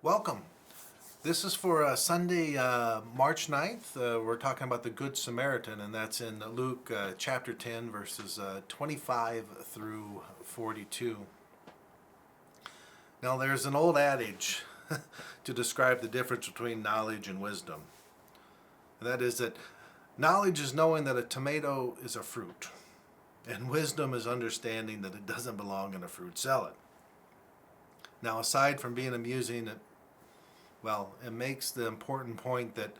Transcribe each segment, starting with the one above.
Welcome. This is for Sunday, March 9th. We're talking about the Good Samaritan, and that's in Luke chapter 10, verses 25 through 42. Now, there's an old adage to describe the difference between knowledge and wisdom. And that is that knowledge is knowing that a tomato is a fruit, and wisdom is understanding that it doesn't belong in a fruit salad. Now, aside from being amusing, it makes the important point that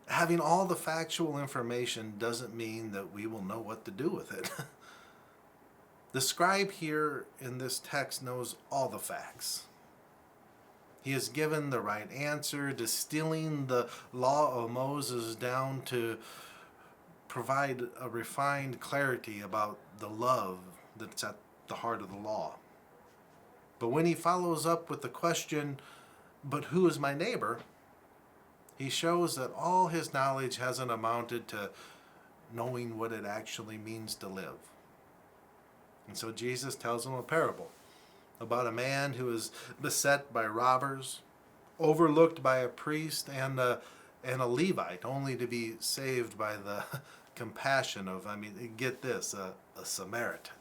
having all the factual information doesn't mean that we will know what to do with it. The scribe here in this text knows all the facts. He has given the right answer, distilling the law of Moses down to provide a refined clarity about the love that's at the heart of the law. But when he follows up with the question, but who is my neighbor? He shows that all his knowledge hasn't amounted to knowing what it actually means to live. And so Jesus tells him a parable about a man who is beset by robbers, overlooked by a priest and a Levite, only to be saved by the compassion of, get this, a Samaritan.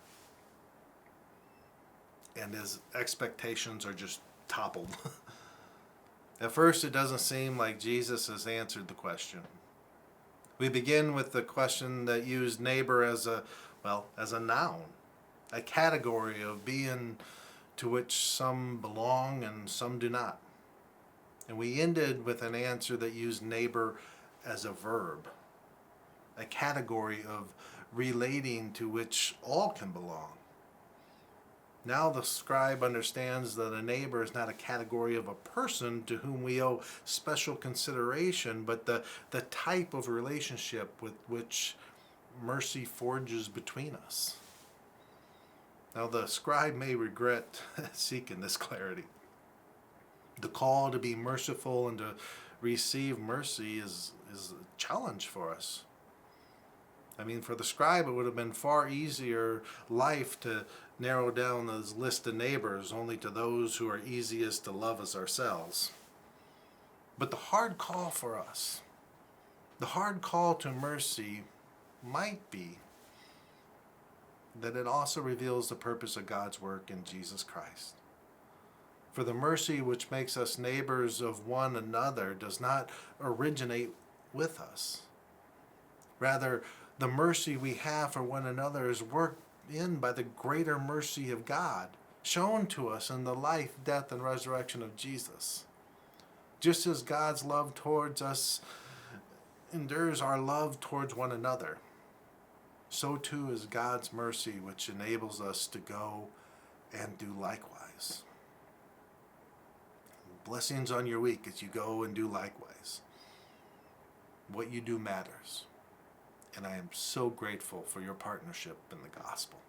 And his expectations are just toppled. At first, it doesn't seem like Jesus has answered the question. We begin with the question that used neighbor as a noun, a category of being to which some belong and some do not. And we ended with an answer that used neighbor as a verb, a category of relating to which all can belong. Now the scribe understands that a neighbor is not a category of a person to whom we owe special consideration, but the type of relationship with which mercy forges between us. Now the scribe may regret seeking this clarity. The call to be merciful and to receive mercy is a challenge for us. For the scribe, it would have been far easier life to narrow down his list of neighbors only to those who are easiest to love as ourselves. But the hard call for us, the hard call to mercy might be that it also reveals the purpose of God's work in Jesus Christ. For the mercy which makes us neighbors of one another does not originate with us. Rather, the mercy we have for one another is worked in by the greater mercy of God, shown to us in the life, death, and resurrection of Jesus. Just as God's love towards us endures our love towards one another, so too is God's mercy, which enables us to go and do likewise. Blessings on your week as you go and do likewise. What you do matters. And I am so grateful for your partnership in the gospel.